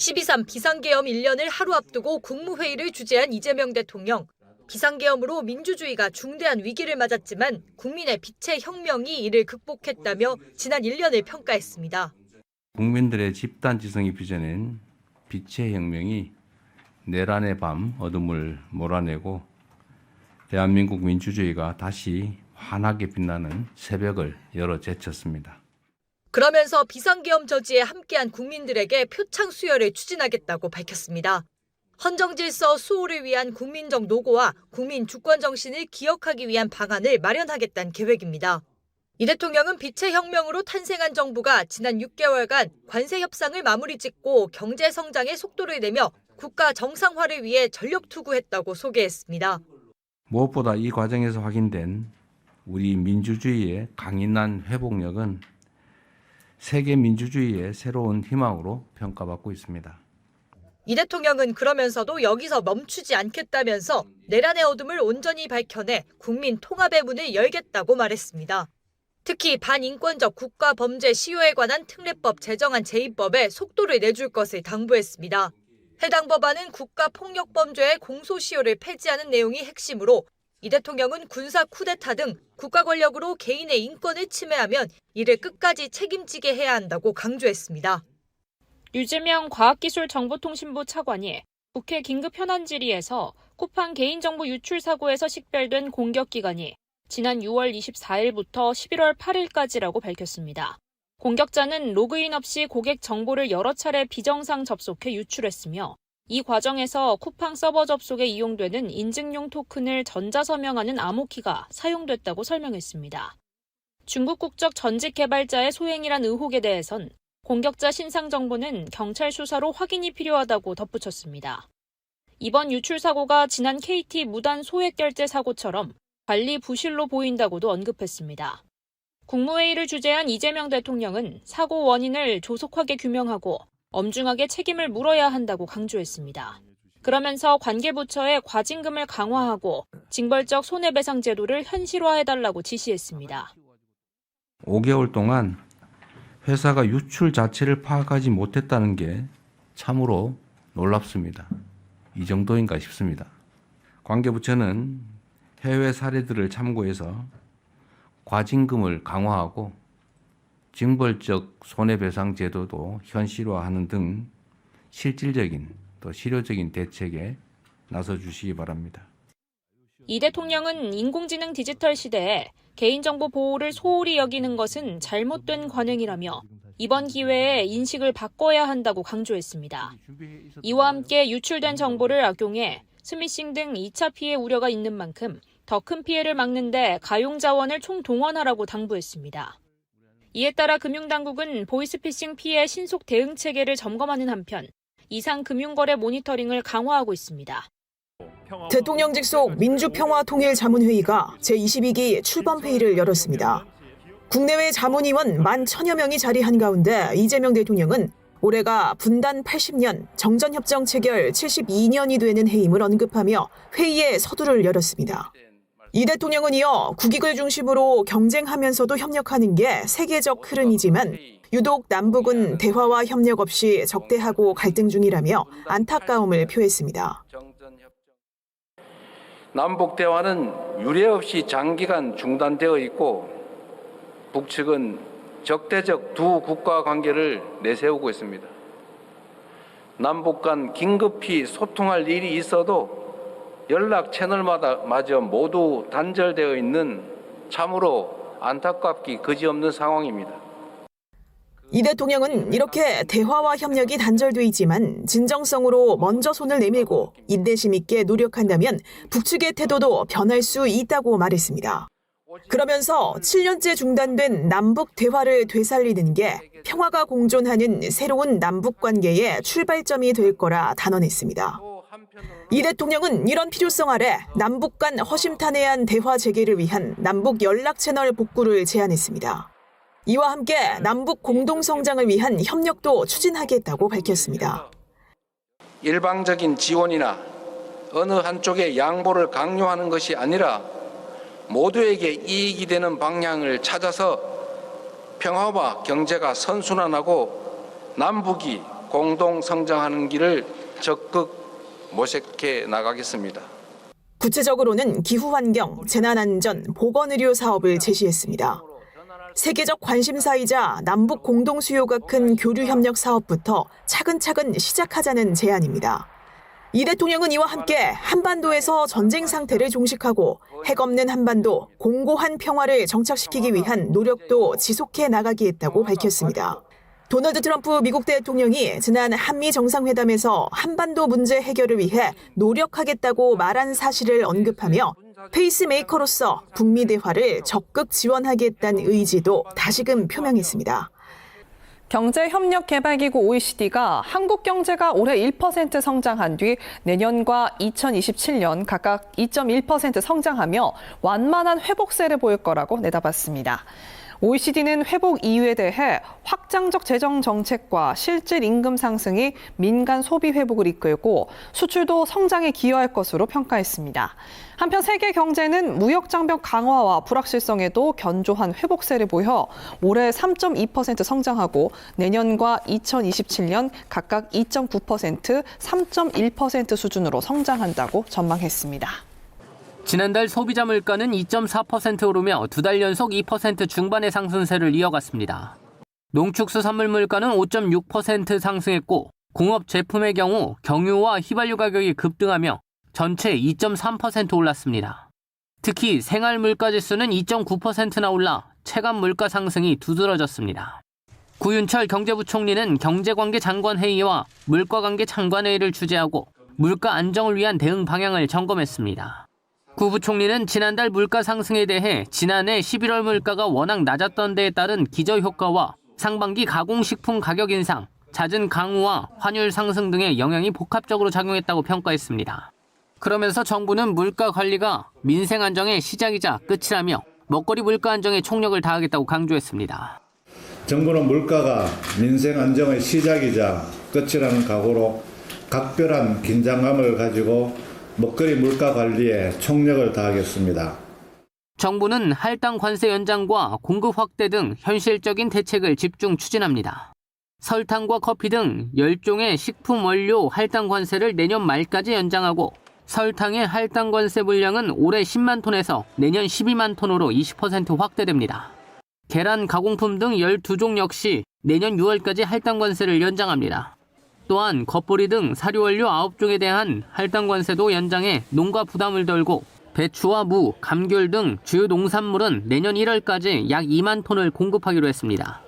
12.3 비상계엄 1년을 하루 앞두고 국무회의를 주재한 이재명 대통령. 비상계엄으로 민주주의가 중대한 위기를 맞았지만 국민의 빛의 혁명이 이를 극복했다며 지난 1년을 평가했습니다. 국민들의 집단지성이 빚어낸 빛의 혁명이 내란의 밤 어둠을 몰아내고 대한민국 민주주의가 다시 환하게 빛나는 새벽을 열어 제쳤습니다. 그러면서 비상계엄 저지에 함께한 국민들에게 표창 수여를 추진하겠다고 밝혔습니다. 헌정질서 수호를 위한 국민적 노고와 국민 주권 정신을 기억하기 위한 방안을 마련하겠다는 계획입니다. 이 대통령은 빛의 혁명으로 탄생한 정부가 지난 6개월간 관세 협상을 마무리 짓고 경제 성장에 속도를 내며 국가 정상화를 위해 전력 투구했다고 소개했습니다. 무엇보다 이 과정에서 확인된 우리 민주주의의 강인한 회복력은 세계 민주주의의 새로운 희망으로 평가받고 있습니다. 이 대통령은 그러면서도 여기서 멈추지 않겠다면서 내란의 어둠을 온전히 밝혀내 국민 통합의 문을 열겠다고 말했습니다. 특히 반인권적 국가 범죄 시효에 관한 특례법 제정안 제2법에 속도를 내줄 것을 당부했습니다. 해당 법안은 국가폭력범죄의 공소시효를 폐지하는 내용이 핵심으로 이 대통령은 군사 쿠데타 등 국가 권력으로 개인의 인권을 침해하면 이를 끝까지 책임지게 해야 한다고 강조했습니다. 유재명 과학기술정보통신부 차관이 국회 긴급 현안 질의에서 쿠팡 개인정보 유출 사고에서 식별된 공격 기간이 지난 6월 24일부터 11월 8일까지라고 밝혔습니다. 공격자는 로그인 없이 고객 정보를 여러 차례 비정상 접속해 유출했으며 이 과정에서 쿠팡 서버 접속에 이용되는 인증용 토큰을 전자서명하는 암호키가 사용됐다고 설명했습니다. 중국 국적 전직 개발자의 소행이란 의혹에 대해선 공격자 신상 정보는 경찰 수사로 확인이 필요하다고 덧붙였습니다. 이번 유출 사고가 지난 KT 무단 소액 결제 사고처럼 관리 부실로 보인다고도 언급했습니다. 국무회의를 주재한 이재명 대통령은 사고 원인을 조속하게 규명하고 엄중하게 책임을 물어야 한다고 강조했습니다. 그러면서 관계부처에 과징금을 강화하고 징벌적 손해배상 제도를 현실화해달라고 지시했습니다. 5개월 동안 회사가 유출 자체를 파악하지 못했다는 게 참으로 놀랍습니다. 이 정도인가 싶습니다. 관계부처는 해외 사례들을 참고해서 과징금을 강화하고 징벌적 손해배상 제도도 현실화하는 등 실질적인 또 실효적인 대책에 나서 주시기 바랍니다. 이 대통령은 인공지능 디지털 시대에 개인정보 보호를 소홀히 여기는 것은 잘못된 관행이라며 이번 기회에 인식을 바꿔야 한다고 강조했습니다. 이와 함께 유출된 정보를 악용해 스미싱 등 2차 피해 우려가 있는 만큼 더 큰 피해를 막는 데 가용자원을 총동원하라고 당부했습니다. 이에 따라 금융당국은 보이스피싱 피해 신속 대응 체계를 점검하는 한편 이상 금융거래 모니터링을 강화하고 있습니다. 대통령직 속 민주평화통일자문회의가 제22기 출범회의를 열었습니다. 국내외 자문위원 11,000여 명이 자리한 가운데 이재명 대통령은 올해가 분단 80년, 정전협정 체결 72년이 되는 해임을 언급하며 회의의 서두를 열었습니다. 이 대통령은 이어 국익을 중심으로 경쟁하면서도 협력하는 게 세계적 흐름이지만 유독 남북은 대화와 협력 없이 적대하고 갈등 중이라며 안타까움을 표했습니다. 남북 대화는 유례 없이 장기간 중단되어 있고 북측은 적대적 두 국가 관계를 내세우고 있습니다. 남북 간 긴급히 소통할 일이 있어도 연락 채널마저 모두 단절되어 있는 참으로 안타깝기 그지없는 상황입니다. 이 대통령은 이렇게 대화와 협력이 단절돼 있지만 진정성으로 먼저 손을 내밀고 인내심 있게 노력한다면 북측의 태도도 변할 수 있다고 말했습니다. 그러면서 7년째 중단된 남북 대화를 되살리는 게 평화가 공존하는 새로운 남북 관계의 출발점이 될 거라 단언했습니다. 이 대통령은 이런 필요성 아래 남북 간 허심탄회한 대화 재개를 위한 남북 연락 채널 복구를 제안했습니다. 이와 함께 남북 공동성장을 위한 협력도 추진하겠다고 밝혔습니다. 일방적인 지원이나 어느 한쪽의 양보를 강요하는 것이 아니라 모두에게 이익이 되는 방향을 찾아서 평화와 경제가 선순환하고 남북이 공동 성장하는 길을 적극 모색해 나가겠습니다. 구체적으로는 기후환경, 재난안전, 보건의료 사업을 제시했습니다. 세계적 관심사이자 남북 공동 수요가 큰 교류협력 사업부터 차근차근 시작하자는 제안입니다. 이 대통령은 이와 함께 한반도에서 전쟁 상태를 종식하고 핵 없는 한반도, 공고한 평화를 정착시키기 위한 노력도 지속해 나가겠다고 밝혔습니다. 도널드 트럼프 미국 대통령이 지난 한미 정상회담에서 한반도 문제 해결을 위해 노력하겠다고 말한 사실을 언급하며 페이스메이커로서 북미 대화를 적극 지원하겠다는 의지도 다시금 표명했습니다. 경제협력개발기구 OECD가 한국 경제가 올해 1% 성장한 뒤 내년과 2027년 각각 2.1% 성장하며 완만한 회복세를 보일 거라고 내다봤습니다. OECD는 회복 이유에 대해 확장적 재정 정책과 실질 임금 상승이 민간 소비 회복을 이끌고 수출도 성장에 기여할 것으로 평가했습니다. 한편 세계 경제는 무역 장벽 강화와 불확실성에도 견조한 회복세를 보여 올해 3.2% 성장하고 내년과 2027년 각각 2.9%, 3.1% 수준으로 성장한다고 전망했습니다. 지난달 소비자 물가는 2.4% 오르며 두 달 연속 2% 중반의 상승세를 이어갔습니다. 농축수산물 물가는 5.6% 상승했고 공업 제품의 경우 경유와 휘발유 가격이 급등하며 전체 2.3% 올랐습니다. 특히 생활 물가 지수는 2.9%나 올라 체감 물가 상승이 두드러졌습니다. 구윤철 경제부총리는 경제관계 장관회의와 물가관계 장관회의를 주재하고 물가 안정을 위한 대응 방향을 점검했습니다. 구 부총리는 지난달 물가 상승에 대해 지난해 11월 물가가 워낙 낮았던 데에 따른 기저효과와 상반기 가공식품 가격 인상, 잦은 강우와 환율 상승 등의 영향이 복합적으로 작용했다고 평가했습니다. 그러면서 정부는 물가 관리가 민생 안정의 시작이자 끝이라며 먹거리 물가 안정에 총력을 다하겠다고 강조했습니다. 정부는 물가가 민생 안정의 시작이자 끝이라는 각오로 각별한 긴장감을 가지고 먹거리 물가 관리에 총력을 다하겠습니다. 정부는 할당 관세 연장과 공급 확대 등 현실적인 대책을 집중 추진합니다. 설탕과 커피 등 10종의 식품 원료 할당 관세를 내년 말까지 연장하고 설탕의 할당 관세 물량은 올해 10만 톤에서 내년 12만 톤으로 20% 확대됩니다. 계란 가공품 등 12종 역시 내년 6월까지 할당 관세를 연장합니다. 또한 겉보리 등 사료 원료 9종에 대한 할당 관세도 연장해 농가 부담을 덜고 배추와 무, 감귤 등 주요 농산물은 내년 1월까지 약 2만 톤을 공급하기로 했습니다.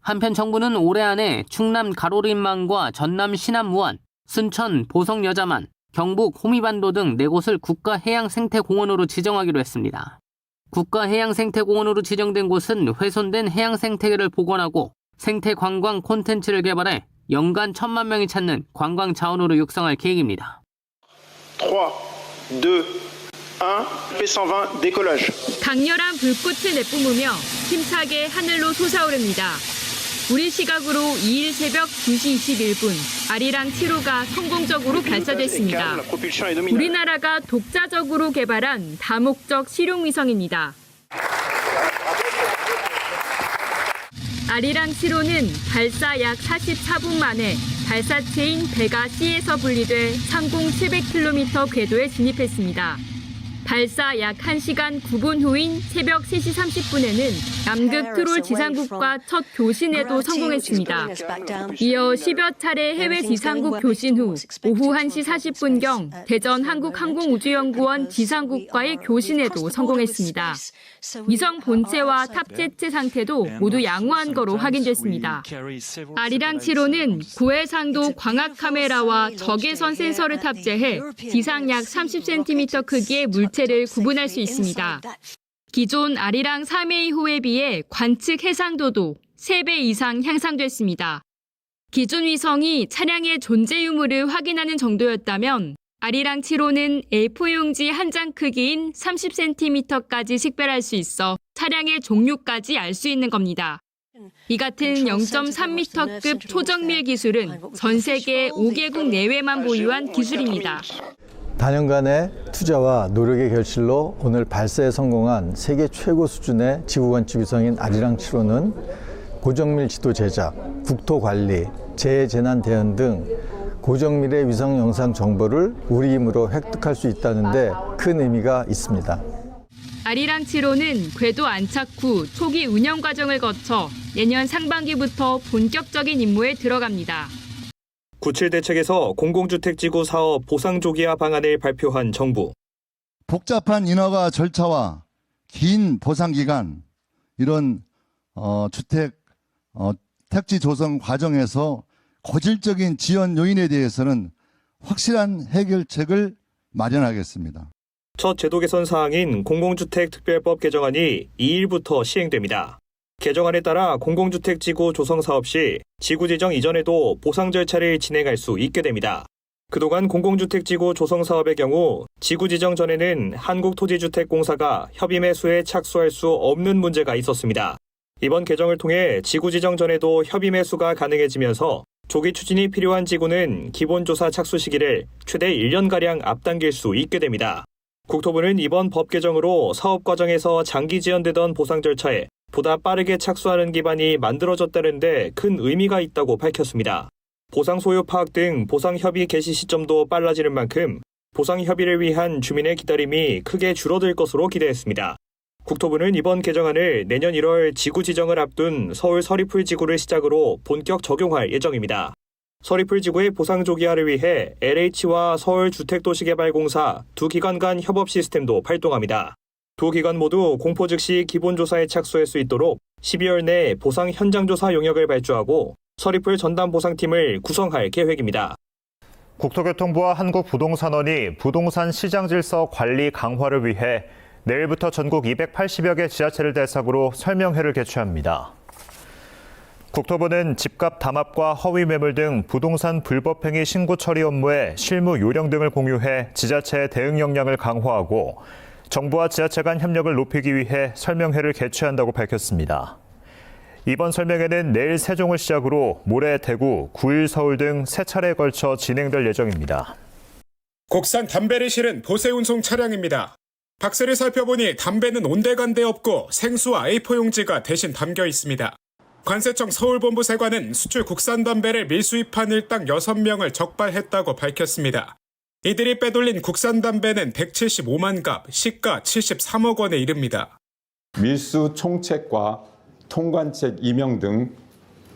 한편 정부는 올해 안에 충남 가로림만과 전남 신안 무안, 순천 보성 여자만, 경북 호미반도 등 4곳을 국가해양생태공원으로 지정하기로 했습니다. 국가해양생태공원으로 지정된 곳은 훼손된 해양생태계를 복원하고 생태관광 콘텐츠를 개발해 연간 1,000만 명이 찾는 관광 자원으로 육성할 계획입니다. 3, 2, 1, P120 décollage. 강렬한 불꽃을 내뿜으며 힘차게 하늘로 솟아오릅니다. 우리 시각으로 2일 새벽 2시 21분 아리랑 7호가 성공적으로 발사됐습니다. 우리나라가 독자적으로 개발한 다목적 실용위성입니다. 아리랑 7호는 발사 약 44분 만에 발사체인 베가 C에서 분리돼 상공 700km 궤도에 진입했습니다. 발사 약 1시간 9분 후인 새벽 3시 30분에는 남극 트롤 지상국과 첫 교신에도 성공했습니다. 이어 10여 차례 해외 지상국 교신 후 오후 1시 40분경 대전 한국항공우주연구원 지상국과의 교신에도 성공했습니다. 위성 본체와 탑재체 상태도 모두 양호한 거로 확인됐습니다. 아리랑 7호는 고해상도 광학 카메라와 적외선 센서를 탑재해 지상 약 30cm 크기의 물체를 구분할 수 있습니다. 기존 아리랑 3A호에 비해 관측 해상도도 3배 이상 향상됐습니다. 기존 위성이 차량의 존재 유무를 확인하는 정도였다면 아리랑 7호는 A4 용지 한 장 크기인 30cm까지 식별할 수 있어 차량의 종류까지 알 수 있는 겁니다. 이 같은 0.3m급 초정밀 기술은 전 세계 5개국 내외만 보유한 기술입니다. 다년간의 투자와 노력의 결실로 오늘 발사에 성공한 세계 최고 수준의 지구 관측 위성인 아리랑 7호는 고정밀 지도 제작, 국토 관리, 재해재난 대응 등 고정밀의 위성 영상 정보를 우리 힘으로 획득할 수 있다는 데 큰 의미가 있습니다. 아리랑 7호는 궤도 안착 후 초기 운영 과정을 거쳐 내년 상반기부터 본격적인 임무에 들어갑니다. 97 대책에서 공공주택지구 사업 보상조기화 방안을 발표한 정부. 복잡한 인허가 절차와 긴 보상기간, 이런 주택 택지 조성 과정에서 고질적인 지연 요인에 대해서는 확실한 해결책을 마련하겠습니다. 첫 제도 개선 사항인 공공주택특별법 개정안이 2일부터 시행됩니다. 개정안에 따라 공공주택지구 조성 사업 시 지구 지정 이전에도 보상 절차를 진행할 수 있게 됩니다. 그동안 공공주택지구 조성 사업의 경우 지구 지정 전에는 한국토지주택공사가 협의 매수에 착수할 수 없는 문제가 있었습니다. 이번 개정을 통해 지구 지정 전에도 협의 매수가 가능해지면서 조기 추진이 필요한 지구는 기본조사 착수 시기를 최대 1년가량 앞당길 수 있게 됩니다. 국토부는 이번 법 개정으로 사업 과정에서 장기 지연되던 보상 절차에 보다 빠르게 착수하는 기반이 만들어졌다는 데 큰 의미가 있다고 밝혔습니다. 보상 소요 파악 등 보상 협의 개시 시점도 빨라지는 만큼 보상 협의를 위한 주민의 기다림이 크게 줄어들 것으로 기대했습니다. 국토부는 이번 개정안을 내년 1월 지구 지정을 앞둔 서울 서리풀 지구를 시작으로 본격 적용할 예정입니다. 서리풀 지구의 보상 조기화를 위해 LH와 서울주택도시개발공사 두 기관 간 협업 시스템도 발동합니다. 두 기관 모두 공포 즉시 기본조사에 착수할 수 있도록 12월 내 보상 현장조사 용역을 발주하고 서리풀 전담보상팀을 구성할 계획입니다. 국토교통부와 한국부동산원이 부동산 시장 질서 관리 강화를 위해 내일부터 전국 280여 개 지자체를 대상으로 설명회를 개최합니다. 국토부는 집값 담합과 허위 매물 등 부동산 불법행위 신고 처리 업무의 실무 요령 등을 공유해 지자체의 대응 역량을 강화하고 정부와 지자체 간 협력을 높이기 위해 설명회를 개최한다고 밝혔습니다. 이번 설명회는 내일 세종을 시작으로 모레 대구, 9일 서울 등 세 차례에 걸쳐 진행될 예정입니다. 국산 담배를 실은 보세운송 차량입니다. 박스를 살펴보니 담배는 온데간데 없고 생수와 A4 용지가 대신 담겨 있습니다. 관세청 서울본부 세관은 수출 국산 담배를 밀수입한 일당 6명을 적발했다고 밝혔습니다. 이들이 빼돌린 국산 담배는 175만 갑, 시가 73억 원에 이릅니다. 밀수 총책과 통관책 2명 등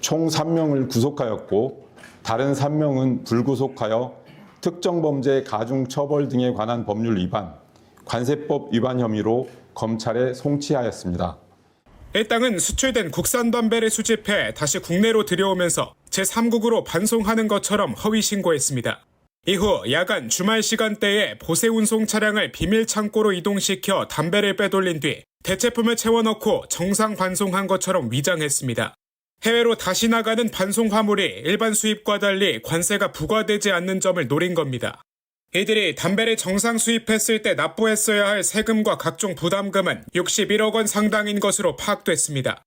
총 3명을 구속하였고 다른 3명은 불구속하여 특정범죄 가중처벌 등에 관한 법률 위반, 관세법 위반 혐의로 검찰에 송치하였습니다. 일당은 수출된 국산 담배를 수집해 다시 국내로 들여오면서 제3국으로 반송하는 것처럼 허위 신고했습니다. 이후 야간 주말 시간대에 보세운송 차량을 비밀 창고로 이동시켜 담배를 빼돌린 뒤 대체품을 채워넣고 정상 반송한 것처럼 위장했습니다. 해외로 다시 나가는 반송 화물이 일반 수입과 달리 관세가 부과되지 않는 점을 노린 겁니다. 이들이 담배를 정상 수입했을 때 납부했어야 할 세금과 각종 부담금은 61억 원 상당인 것으로 파악됐습니다.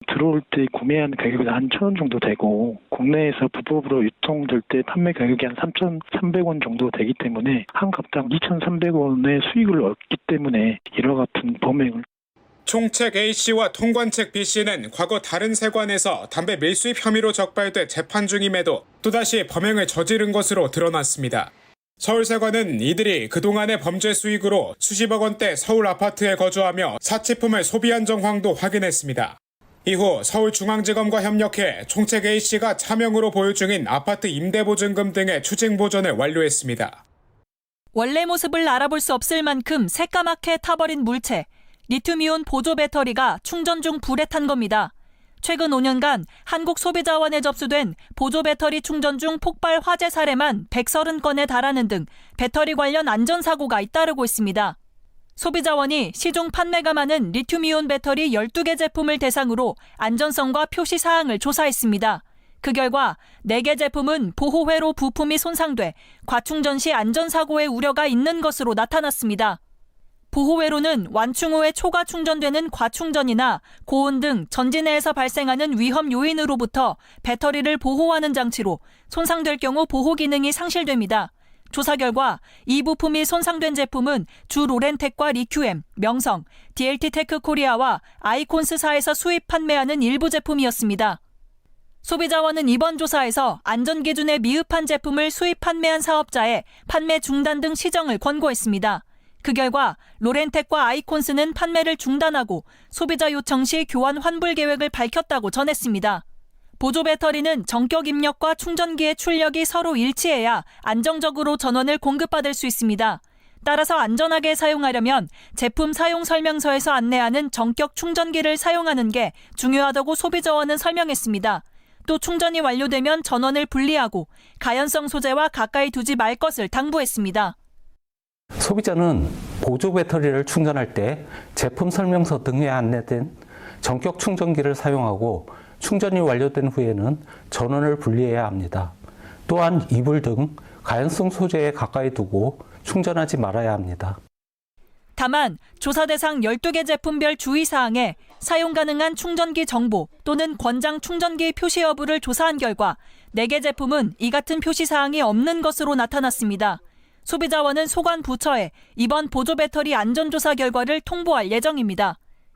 들어올 때 구매한 가격이 한 1,000원 정도 되고 국내에서 불법으로 유통될 때 판매 가격이 한 3,300원 정도 되기 때문에 한 갑당 2,300원의 수익을 얻기 때문에 이와 같은 범행을. 총책 A씨와 통관책 B씨는 과거 다른 세관에서 담배 밀수입 혐의로 적발돼 재판 중임에도 또다시 범행을 저지른 것으로 드러났습니다. 서울세관은 이들이 그동안의 범죄 수익으로 수십억 원대 서울 아파트에 거주하며 사치품을 소비한 정황도 확인했습니다. 이후 서울중앙지검과 협력해 총책 A씨가 차명으로 보유 중인 아파트 임대보증금 등의 추징보전을 완료했습니다. 원래 모습을 알아볼 수 없을 만큼 새까맣게 타버린 물체, 리튬이온 보조 배터리가 충전 중 불에 탄 겁니다. 최근 5년간 한국 소비자원에 접수된 보조 배터리 충전 중 폭발 화재 사례만 130건에 달하는 등 배터리 관련 안전사고가 잇따르고 있습니다. 소비자원이 시중 판매가 많은 리튬이온 배터리 12개 제품을 대상으로 안전성과 표시 사항을 조사했습니다. 그 결과 4개 제품은 보호회로 부품이 손상돼 과충전 시 안전사고의 우려가 있는 것으로 나타났습니다. 보호회로는 완충 후에 초과 충전되는 과충전이나 고온 등 전지 내에서 발생하는 위험 요인으로부터 배터리를 보호하는 장치로 손상될 경우 보호 기능이 상실됩니다. 조사 결과 이 부품이 손상된 제품은 주 로렌텍과 리큐엠, 명성, DLT-테크 코리아와 아이콘스사에서 수입 판매하는 일부 제품이었습니다. 소비자원은 이번 조사에서 안전기준에 미흡한 제품을 수입 판매한 사업자의 판매 중단 등 시정을 권고했습니다. 그 결과 로렌텍과 아이콘스는 판매를 중단하고 소비자 요청 시 교환 환불 계획을 밝혔다고 전했습니다. 보조 배터리는 전격 입력과 충전기의 출력이 서로 일치해야 안정적으로 전원을 공급받을 수 있습니다. 따라서 안전하게 사용하려면 제품 사용 설명서에서 안내하는 전격 충전기를 사용하는 게 중요하다고 소비자원은 설명했습니다. 또 충전이 완료되면 전원을 분리하고 가연성 소재와 가까이 두지 말 것을 당부했습니다. 소비자는 보조 배터리를 충전할 때 제품 설명서 등에 안내된 전격 충전기를 사용하고 충전이 완료된 후에는 전원을 분리해야 합니다. 또한 이불 등 가연성 소재에 가까이 두고 충전하지 말아야 합니다. 다만 조사 대상 12개 제품별 주의사항에 사용 가능한 충전기 정보 또는 권장 충전기 표시 여부를 조사한 결과 4개 제품은 이 같은 표시사항이 없는 것으로 나타났습니다. 소비자원은 소관 부처에 이번 보조 배터리 안전조사 결과를 통보할 예정입니다.